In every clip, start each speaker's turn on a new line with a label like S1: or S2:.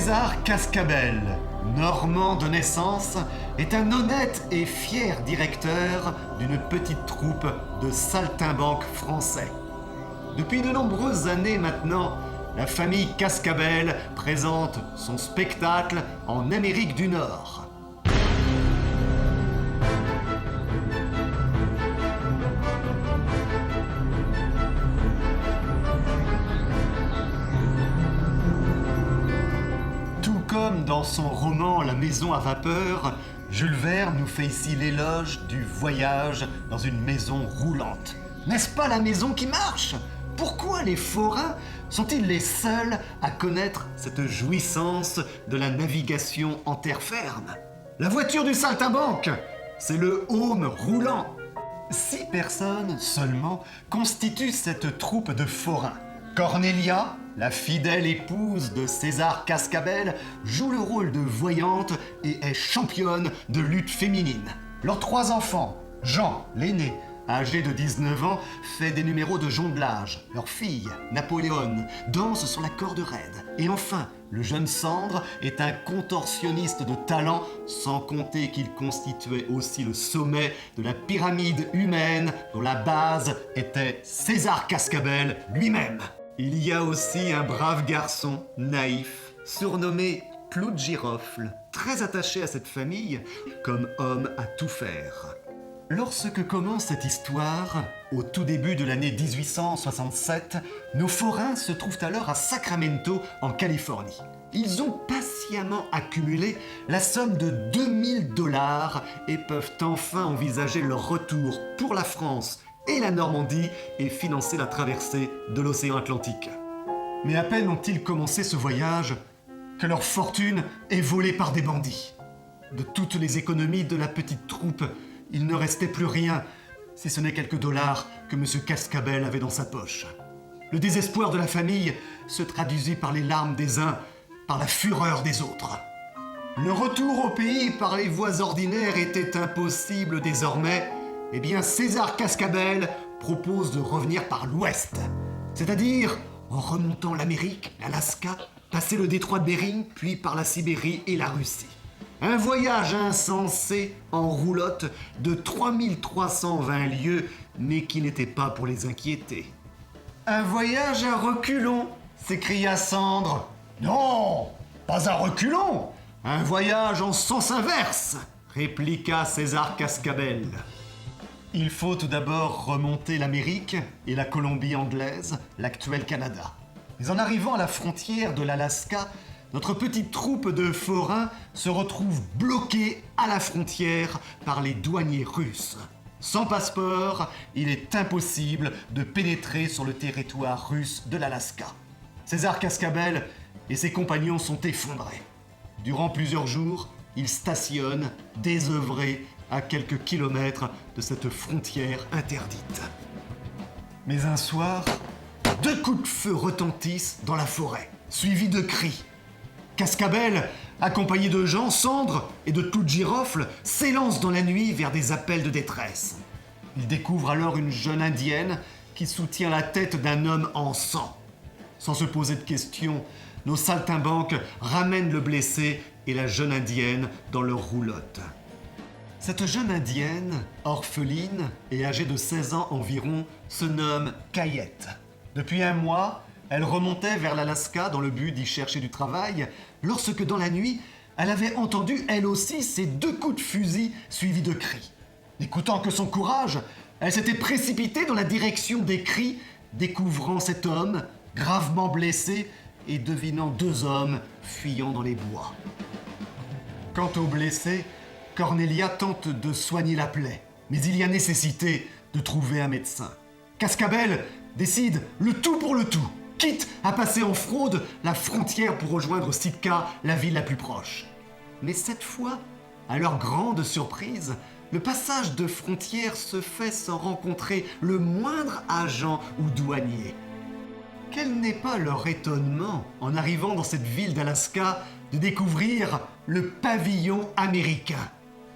S1: César Cascabel, normand de naissance, est un honnête et fier directeur d'une petite troupe de saltimbanques français. Depuis de nombreuses années maintenant, la famille Cascabel présente son spectacle en Amérique du Nord. Comme dans son roman La maison à vapeur, Jules Verne nous fait ici l'éloge du voyage dans une maison roulante. N'est-ce pas la maison qui marche ? Pourquoi les forains sont-ils les seuls à connaître cette jouissance de la navigation en terre ferme ? La voiture du saltimbanque, c'est le home roulant. 6 personnes seulement constituent cette troupe de forains. Cornelia, la fidèle épouse de César Cascabel, joue le rôle de voyante et est championne de lutte féminine. Leurs 3 enfants, Jean, l'aîné, âgé de 19 ans, fait des numéros de jonglage. Leur fille, Napoléon, danse sur la corde raide. Et enfin, le jeune Sandre est un contorsionniste de talent, sans compter qu'il constituait aussi le sommet de la pyramide humaine dont la base était César Cascabel lui-même. Il y a aussi un brave garçon, naïf, surnommé Clou de Girofle, très attaché à cette famille, comme homme à tout faire. Lorsque commence cette histoire, au tout début de l'année 1867, nos forains se trouvent alors à Sacramento, en Californie. Ils ont patiemment accumulé la somme de $2000 et peuvent enfin envisager leur retour pour la France et la Normandie et financer la traversée de l'océan Atlantique. Mais à peine ont-ils commencé ce voyage que leur fortune est volée par des bandits. De toutes les économies de la petite troupe, il ne restait plus rien, si ce n'est quelques dollars que M. Cascabel avait dans sa poche. Le désespoir de la famille se traduisit par les larmes des uns, par la fureur des autres. Le retour au pays par les voies ordinaires était impossible désormais. Eh bien, César Cascabel propose de revenir par l'ouest, c'est-à-dire en remontant l'Amérique, l'Alaska, passer le détroit de Bering, puis par la Sibérie et la Russie. Un voyage insensé en roulotte de 3320 lieues, mais qui n'était pas pour les inquiéter. Un voyage à reculons, s'écria Sandre. Non, pas à reculons, un voyage en sens inverse, répliqua César Cascabel. Il faut tout d'abord remonter l'Amérique et la Colombie anglaise, l'actuel Canada. Mais en arrivant à la frontière de l'Alaska, notre petite troupe de forains se retrouve bloquée à la frontière par les douaniers russes. Sans passeport, il est impossible de pénétrer sur le territoire russe de l'Alaska. César Cascabel et ses compagnons sont effondrés. Durant plusieurs jours, ils stationnent, désœuvrés, à quelques kilomètres de cette frontière interdite. Mais un soir, 2 coups de feu retentissent dans la forêt, suivis de cris. Cascabel, accompagné de Jean, Sandre et de Clou de Girofle, s'élance dans la nuit vers des appels de détresse. Il découvre alors une jeune indienne qui soutient la tête d'un homme en sang. Sans se poser de questions, nos saltimbanques ramènent le blessé et la jeune indienne dans leur roulotte. Cette jeune indienne, orpheline et âgée de 16 ans environ, se nomme Cayette. Depuis un mois, elle remontait vers l'Alaska dans le but d'y chercher du travail, lorsque dans la nuit, elle avait entendu elle aussi ces 2 coups de fusil suivis de cris. N'écoutant que son courage, elle s'était précipitée dans la direction des cris, découvrant cet homme gravement blessé et devinant 2 hommes fuyant dans les bois. Quant au blessé, Cornelia tente de soigner la plaie, mais il y a nécessité de trouver un médecin. Cascabel décide le tout pour le tout, quitte à passer en fraude la frontière pour rejoindre Sitka, la ville la plus proche. Mais cette fois, à leur grande surprise, le passage de frontière se fait sans rencontrer le moindre agent ou douanier. Quel n'est pas leur étonnement, en arrivant dans cette ville d'Alaska, de découvrir le pavillon américain.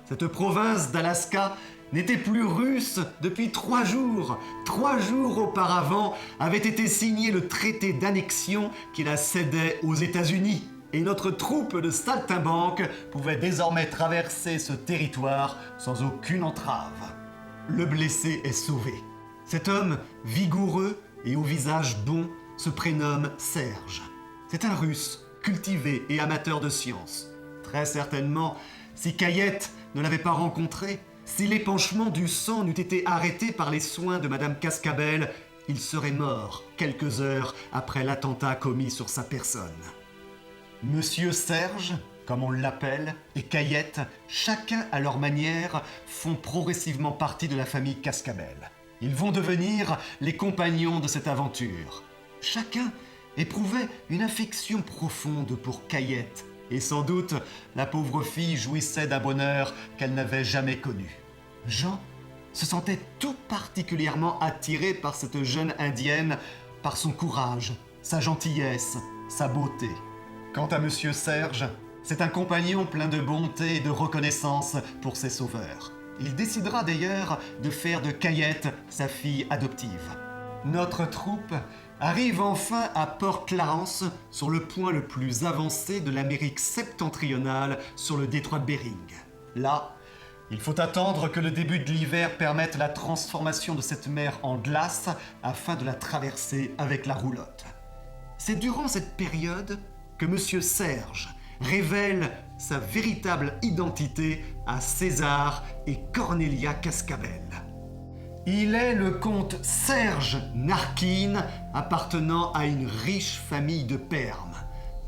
S1: Cette province d'Alaska n'était plus russe depuis 3 jours. 3 jours auparavant avait été signé le traité d'annexion qui la cédait aux États-Unis. et notre troupe de saltimbanques pouvait désormais traverser ce territoire sans aucune entrave. Le blessé est sauvé. Cet homme, vigoureux et au visage bon, se prénomme Serge. C'est un Russe, cultivé et amateur de science. Très certainement, si Cayette ne l'avait pas rencontré, si l'épanchement du sang n'eût été arrêté par les soins de Madame Cascabel, il serait mort quelques heures après l'attentat commis sur sa personne. Monsieur Serge, comme on l'appelle, et Cayette, chacun à leur manière, font progressivement partie de la famille Cascabel. Ils vont devenir les compagnons de cette aventure. Chacun éprouvait une affection profonde pour Cayette, et sans doute la pauvre fille jouissait d'un bonheur qu'elle n'avait jamais connu. Jean se sentait tout particulièrement attiré par cette jeune Indienne, par son courage, sa gentillesse, sa beauté. Quant à Monsieur Serge, c'est un compagnon plein de bonté et de reconnaissance pour ses sauveurs. Il décidera d'ailleurs de faire de Cayette sa fille adoptive. Notre troupe arrive enfin à Port Clarence, sur le point le plus avancé de l'Amérique septentrionale, sur le détroit de Bering. Là, il faut attendre que le début de l'hiver permette la transformation de cette mer en glace afin de la traverser avec la roulotte. C'est durant cette période que Monsieur Serge révèle sa véritable identité à César et Cornelia Cascabel. Il est le comte Serge Narquine, appartenant à une riche famille de Perm.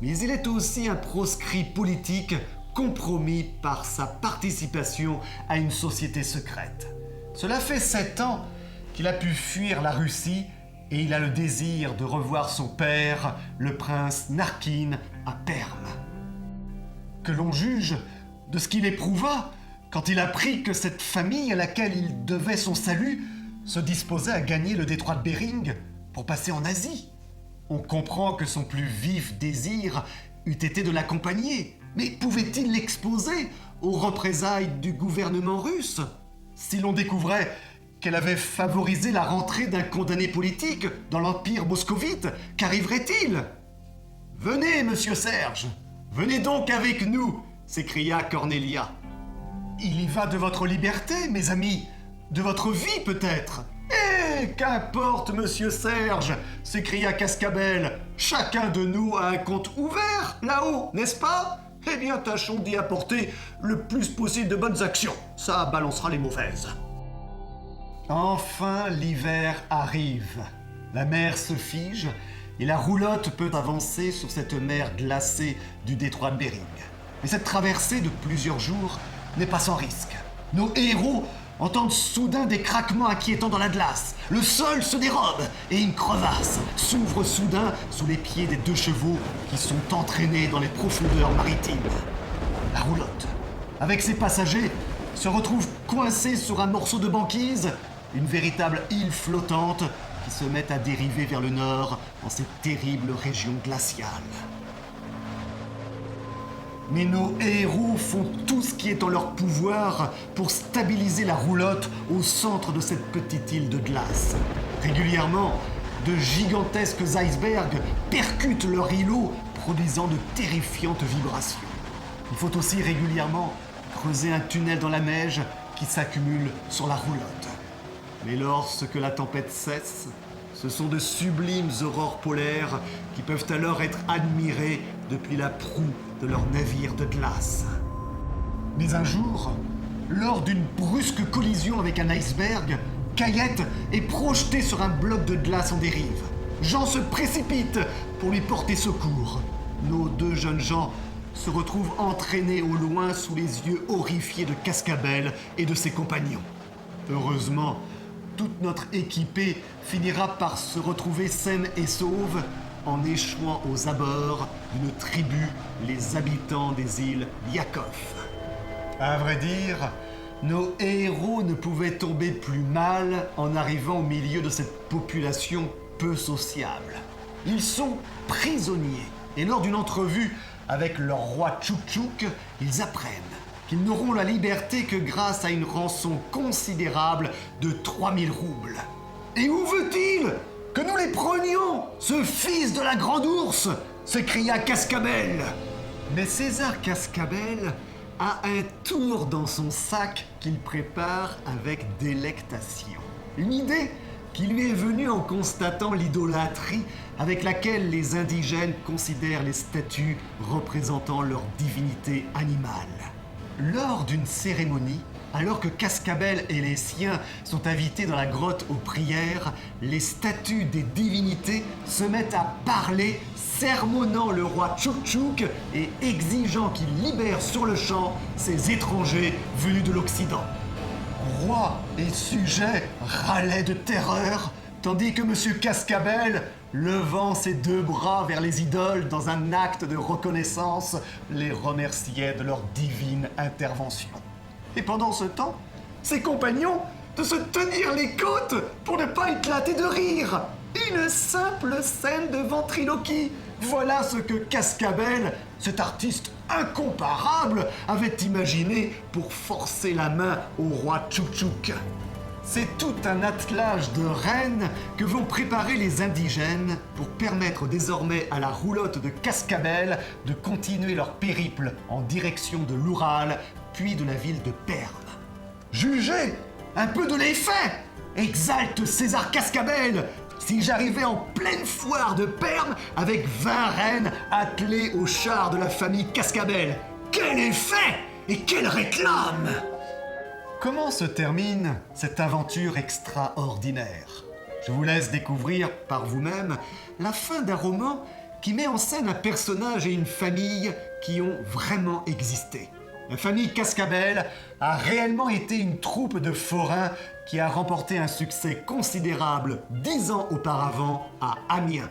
S1: Mais il est aussi un proscrit politique compromis par sa participation à une société secrète. Cela fait 7 ans qu'il a pu fuir la Russie et il a le désir de revoir son père, le prince Narquine, à Perm. Que l'on juge de ce qu'il éprouva quand il apprit que cette famille à laquelle il devait son salut se disposait à gagner le détroit de Bering pour passer en Asie. On comprend que son plus vif désir eût été de l'accompagner, mais pouvait-il l'exposer aux représailles du gouvernement russe? Si l'on découvrait qu'elle avait favorisé la rentrée d'un condamné politique dans l'empire moscovite, qu'arriverait-il? « Venez, monsieur Serge, venez donc avec nous !» s'écria Cornelia. « Il y va de votre liberté, mes amis, de votre vie peut-être. »« Eh, qu'importe, monsieur Serge !» s'écria Cascabel. « Chacun de nous a un compte ouvert, là-haut, n'est-ce pas? Eh bien, tâchons d'y apporter le plus possible de bonnes actions. Ça balancera les mauvaises. » Enfin, l'hiver arrive. La mer se fige et la roulotte peut avancer sur cette mer glacée du détroit de Bering. Mais cette traversée de plusieurs jours n'est pas sans risque. Nos héros entendent soudain des craquements inquiétants dans la glace. Le sol se dérobe et une crevasse s'ouvre soudain sous les pieds des 2 chevaux qui sont entraînés dans les profondeurs maritimes. La roulotte, avec ses passagers, se retrouve coincée sur un morceau de banquise, une véritable île flottante qui se met à dériver vers le nord dans cette terrible région glaciale. Mais nos héros font tout ce qui est en leur pouvoir pour stabiliser la roulotte au centre de cette petite île de glace. Régulièrement, de gigantesques icebergs percutent leur îlot, produisant de terrifiantes vibrations. Il faut aussi régulièrement creuser un tunnel dans la neige qui s'accumule sur la roulotte. Mais lorsque la tempête cesse, ce sont de sublimes aurores polaires qui peuvent alors être admirées depuis la proue de leur navire de glace. Mais un jour, lors d'une brusque collision avec un iceberg, Cayette est projetée sur un bloc de glace en dérive. Jean se précipite pour lui porter secours. Nos 2 jeunes gens se retrouvent entraînés au loin sous les yeux horrifiés de Cascabel et de ses compagnons. Heureusement, toute notre équipée finira par se retrouver saine et sauve en échouant aux abords d'une tribu, les habitants des îles Yakov. À vrai dire, nos héros ne pouvaient tomber plus mal en arrivant au milieu de cette population peu sociable. Ils sont prisonniers et lors d'une entrevue avec leur roi Tchouk-Tchouk, ils apprennent qu'ils n'auront la liberté que grâce à une rançon considérable de 3000 roubles. Et où veut-il que nous les prenions, ce fils de la grande ours? S'écria Cascabel. Mais César Cascabel a un tour dans son sac qu'il prépare avec délectation. Une idée qui lui est venue en constatant l'idolâtrie avec laquelle les indigènes considèrent les statues représentant leur divinité animale. Lors d'une cérémonie, alors que Cascabel et les siens sont invités dans la grotte aux prières, les statues des divinités se mettent à parler, sermonnant le roi Tchouk-Tchouk et exigeant qu'il libère sur le champ ces étrangers venus de l'Occident. Roi et sujets râlaient de terreur, tandis que M. Cascabel, levant ses deux bras vers les idoles dans un acte de reconnaissance, les remerciait de leur divine intervention. Et pendant ce temps, ses compagnons de se tenir les côtes pour ne pas éclater de rire. Une simple scène de ventriloquie. Voilà ce que Cascabel, cet artiste incomparable, avait imaginé pour forcer la main au roi Tchouk-Tchouk. C'est tout un attelage de reines que vont préparer les indigènes pour permettre désormais à la roulotte de Cascabel de continuer leur périple en direction de l'Oural, puis de la ville de Perm. Jugez un peu de l'effet, exalte César Cascabel. Si j'arrivais en pleine foire de Perm avec 20 reines attelées au char de la famille Cascabel, quel effet et quelle réclame! Comment se termine cette aventure extraordinaire? Je vous laisse découvrir par vous-même la fin d'un roman qui met en scène un personnage et une famille qui ont vraiment existé. La famille Cascabel a réellement été une troupe de forains qui a remporté un succès considérable 10 ans auparavant à Amiens.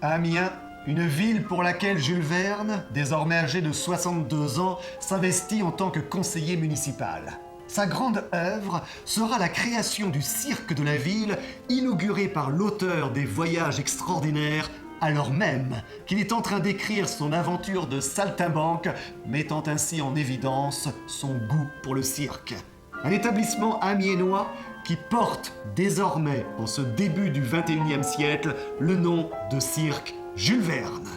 S1: Amiens, une ville pour laquelle Jules Verne, désormais âgé de 62 ans, s'investit en tant que conseiller municipal. Sa grande œuvre sera la création du cirque de la ville, inauguré par l'auteur des Voyages extraordinaires, alors même qu'il est en train d'écrire son aventure de saltimbanque, mettant ainsi en évidence son goût pour le cirque. Un établissement amiénois qui porte désormais, en ce début du XXIe siècle, le nom de cirque Jules Verne.